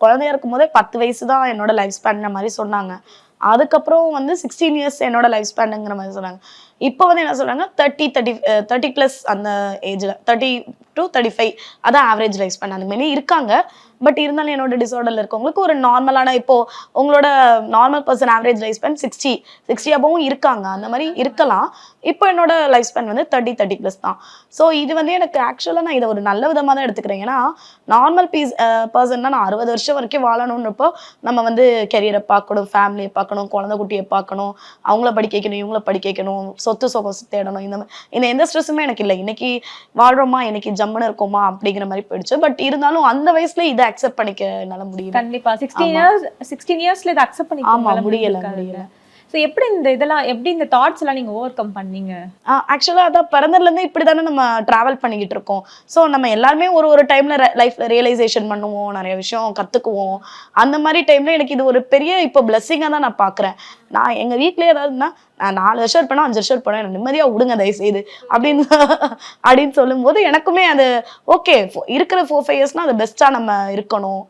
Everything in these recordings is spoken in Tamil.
குழந்தையா இருக்கும் போதே 10 வயசு தான் என்னோட லைஃப் ஸ்பேன் மாதிரி சொன்னாங்க. அதுக்கப்புறம் வந்து 16 இயர்ஸ் என்னோட லைஃப் ஸ்பேனுங்கிற மாதிரி சொன்னாங்க. இப்போ வந்து என்ன சொல்றாங்க 30 பிளஸ் அந்த ஏஜ்ல 30 to 35 அதான் ஆவரேஜ் லைஃப் ஸ்பேன். அந்த மாதிரி இருக்காங்க. பட் இருந்தாலும் என்னோட டிசார்டர்ல இருக்கவங்களுக்கு ஒரு நார்மலான இப்போ உங்களோட normal person average life span 60 அபவும் இருக்காங்க. அந்த மாதிரி இருக்கலாம். இப்போ என்னோட லைஃப் ஸ்பேன் வந்து 30 பிளஸ் தான். ஸோ இது வந்து எனக்கு ஆக்சுவலாக நான் இதை ஒரு நல்ல விதமாக தான் எடுத்துக்கிறேன். ஏன்னா நார்மல் பர்சன்னா நான் 60 வருஷம் வரைக்கும் வாழணும்ன்றப்போ நம்ம வந்து கெரியரை பார்க்கணும், ஃபேமிலியை பார்க்கணும், குழந்தை குட்டியை பார்க்கணும், அவங்கள படிக்க வைக்கணும், இவங்கள படிக்க வைக்கணும், சொத்து சொகம் தேடணும். இந்த எந்த ஸ்ட்ரெஸ்ஸுமே எனக்கு இல்லை. இன்னைக்கு வாழ்றோமா, இன்னைக்கு ஜம்முன்னு இருக்கோமா அப்படிங்கிற மாதிரி போயிடுச்சு. பட் இருந்தாலும் அந்த வயசுல இதை அக்செப்ட் பண்ணிக்க என்னால முடியல. கண்டிப்பா 16 இயர்ஸ்ல இதை அக்செப்ட் பண்ணிக்க முடியல. ஸோ எப்படி இந்த தாட்ஸ் எல்லாம் நீங்க ஓவர் கம் பண்ணீங்க? ஆக்சுவலாக அதான் பிறந்ததுலேருந்து இப்படி தானே நம்ம ட்ராவல் பண்ணிக்கிட்டு இருக்கோம். ஸோ நம்ம எல்லாருமே ஒரு டைம்ல லைஃப்ல ரியலைசேஷன் பண்ணுவோம், நிறைய விஷயம் கற்றுக்குவோம். அந்த மாதிரி டைம்ல எனக்கு இது ஒரு பெரிய இப்போ பிளெஸ்ஸிங்காக தான் நான் பார்க்குறேன். நான் எங்கள் வீட்லேயே ஏதாவதுன்னா நான் 4 வருஷம் இருப்பேனா 5 வருஷம் இருப்பேனா எனக்கு நிம்மதியாக விடுங்க தயவு செய்து அப்படின்னு சொல்லும்போது எனக்குமே அது ஓகே, இருக்கிற 4-5 இயர்ஸ்னால் அது பெஸ்ட்டாக நம்ம இருக்கணும்,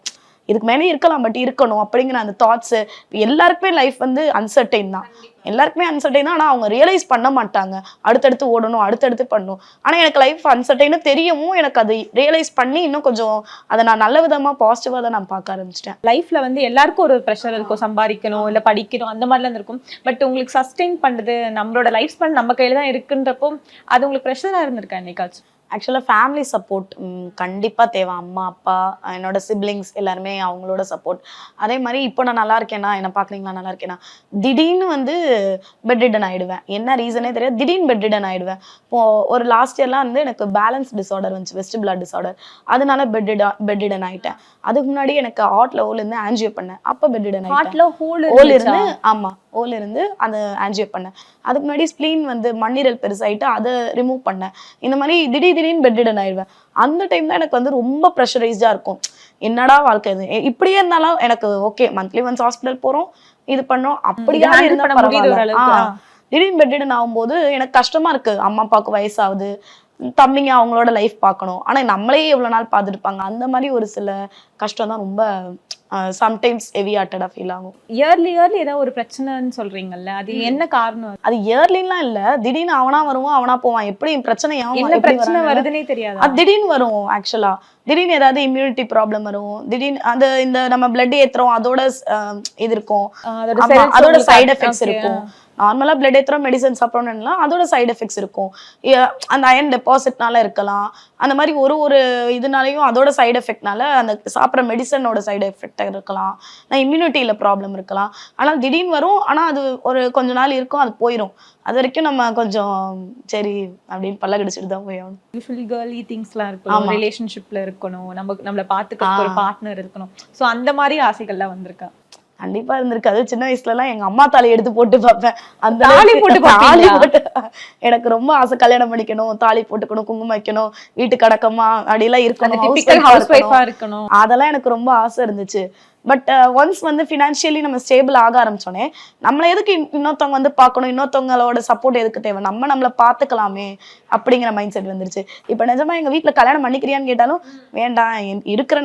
இதுக்கு மேலே இருக்கலாம், பட் இருக்கணும் அப்படிங்கிற அந்த தாட்ஸு. எல்லாருக்குமே லைஃப் வந்து அன்சர்டைன் தான், எல்லாருக்குமே அன்சர்டைன் தான். ஆனால் அவங்க ரியலைஸ் பண்ண மாட்டாங்க, அடுத்தடுத்து ஓடணும், அடுத்தடுத்து பண்ணணும். ஆனால் எனக்கு லைஃப் அன்சர்டைன்னு தெரியவும் எனக்கு அது ரியலைஸ் பண்ணி இன்னும் கொஞ்சம் அதை நான் நல்ல விதமாக பாசிட்டிவாக தான் நான் பார்க்க ஆரம்பிச்சிட்டேன். லைஃப்ல வந்து எல்லாருக்கும் ஒரு ப்ரெஷர் இருக்கும், சம்பாதிக்கணும் இல்லை படிக்கணும் அந்த மாதிரிலாம் இருக்கும். பட் உங்களுக்கு சஸ்டெயின் பண்ணுறது நம்மளோட லைஃப் ஸ்பேன் நம்ம கையில் தான் இருக்குன்றப்போ அது உங்களுக்கு ப்ரெஷராக இருந்திருக்கா என்னைக்காச்சும்? ஆக்சுவலாக ஃபேமிலி சப்போர்ட் கண்டிப்பாக தேவை. அம்மா அப்பா என்னோட சிப்ளிங்ஸ் எல்லாருமே அவங்களோட சப்போர்ட். அதே மாதிரி இப்போ நான் நல்லா இருக்கேனா, என்ன பார்க்குறீங்களா, நல்லா இருக்கேனா, திடீர்னு வந்து பெட்ரிடன் ஆகிடுவேன். என்ன ரீசனே தெரியாது, திடீர்னு பெட்ரிடன் ஆகிடுவேன். இப்போது ஒரு லாஸ்ட் இயர்லாம் வந்து எனக்கு பேலன்ஸ் டிஸார்டர் வந்துச்சு, வெஸ்டிபுலர் டிஸார்டர். அதனால பெட்ரிடன் ஆகிட்டேன். அதுக்கு முன்னாடி எனக்கு ஹார்ட்ல ஹோல் இருந்து ஆன்ஜியோ பண்ணேன், அப்போ பெட்ரிடன் ஆகிட்டேன். ஹோல் இருந்து ஆமாம் ஹோல் இருந்து அந்த ஆன்ஜியோ பண்ணேன். அதுக்கு முன்னாடி ஸ்ப்ளீன் வந்து மண்ணீரல் பெருசாகிட்டு அதை ரிமூவ் பண்ணேன். இந்த மாதிரி திடீர்னு பெட்ரிடன் ஆயிடுவேன். அந்த டைம் தான் எனக்கு வந்து ரொம்ப ப்ரெஷரைஸ்டாக இருக்கும். என்னடா வாழ்க்கை இது, இப்படியே இருந்தாலும் எனக்கு ஓகே, மந்த்லி ஒன்ஸ் ஹாஸ்பிட்டல் போகிறோம், இது பண்ணோம், அப்படியே திடீர்னு பெட்ரிடன் ஆகும்போது எனக்கு கஷ்டமா இருக்கு. அம்மா அப்பாவுக்கு வயசாகுது, தம்பிங்க அவங்களோட லைஃப் பார்க்கணும், ஆனால் நம்மளே எவ்வளோ நாள் பார்த்துருப்பாங்க. அந்த மாதிரி ஒரு சில கஷ்டம் தான் ரொம்ப சம்டைம்ஸ் ஹெவி ஹார்ட்டடாக ஃபீல் ஆகும். இயர்லி ஏதாவது ஒரு பிரச்சனைன்னு சொல்றீங்கல்ல, அது என்ன காரணம்? அது இயர்லிலாம் இல்லை, திடீர்னு அவனா வருவான் அவனா போவான். எப்படி பிரச்சனை பிரச்சனை வருதுன்னே தெரியாது, அது திடீர்னு வரும். ஆக்சுவலா திடீர்னு ஏதாவது இம்யூனிட்டி ப்ராப்ளம் வரும், திடீர்னு இந்த நம்ம பிளட் ஏத்துறோம் அதோட இது இருக்கும், அதோட சைடு எஃபெக்ட்ஸ் இருக்கும். நார்மலா பிளட் ஏத்துறோம், மெடிசன் சாப்பிடணும்னா அதோட சைடு எஃபெக்ட்ஸ் இருக்கும். அந்த அயன் டெபாசிட்னால இருக்கலாம், அந்த மாதிரி ஒரு இதனாலையும் அதோட சைடு எஃபெக்ட்னால அந்த சாப்பிட்ற மெடிசனோட சைடு எஃபெக்ட் இருக்கலாம், நான் இம்யூனிட்டியில ப்ராப்ளம் இருக்கலாம். ஆனால் திடீர்னு வரும், ஆனால் அது ஒரு கொஞ்ச நாள் இருக்கும், அது போயிடும். அது வரைக்கும் நம்ம கொஞ்சம் சரி அப்படின்னு பல்ல கடிச்சிட்டு தான் போய் ஆகணும். யூஸ்வலி கேர்லி திங்ஸ்லாம் இருக்கணும், ரிலேஷன்ஷிப்ல இருக்கணும், நம்மளை பார்த்துக்க ஒரு பார்ட்னர் இருக்கணும். ஸோ அந்த மாதிரி ஆசைகள்லாம் வந்திருக்கா? கண்டிப்பா இருந்திருக்கு. அது சின்ன வயசுல எல்லாம் எங்க அம்மா தாலி எடுத்து போட்டு பார்ப்பேன். அந்த தாலி போட்டு எனக்கு ரொம்ப ஆசை, கல்யாணம் பண்ணிக்கணும், தாலி போட்டுக்கணும், குங்குமம் வைக்கணும், வீட்டுக்கு அடக்கமா அப்படிலாம் இருக்கணும், அதெல்லாம் எனக்கு ரொம்ப ஆசை இருந்துச்சு. பட் ஒன்ஸ் வந்து ஃபினான்ஷியலி நம்ம ஸ்டேபிள் ஆக ஆரம்பிச்சோன்னே நம்மளை எதுக்கு இன்னொருத்தவங்க வந்து பார்க்கணும், இன்னொருத்தவங்களோட சப்போர்ட் எதுக்கு தேவை, நம்மளை பார்த்துக்கலாமே அப்படிங்கிற மைண்ட் செட் வந்துருச்சு. இப்போ நிஜமா எங்கள் வீட்டில் கல்யாணம் பண்ணிக்கிறியான்னு கேட்டாலும் வேண்டாம், இருக்கிற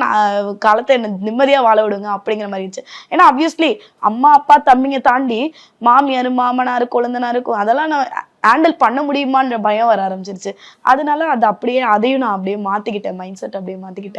காலத்தை என்ன நிம்மதியாக வாழ விடுங்க அப்படிங்கிற மாதிரி இருந்துச்சு. ஏன்னா ஆப்வியஸ்லி அம்மா அப்பா தம்பிங்க தாண்டி மாமியார் மாமனார் கொழுந்தனார் அதெல்லாம் நான் ஹேண்டில் பண்ண முடியுமான்ற பயம் வர ஆரம்பிச்சிருச்சு. அதனால அது அப்படியே அதையும் நான் அப்படியே மாற்றிக்கிட்டேன், மைண்ட் செட் அப்படியே மாற்றிக்கிட்டேன்.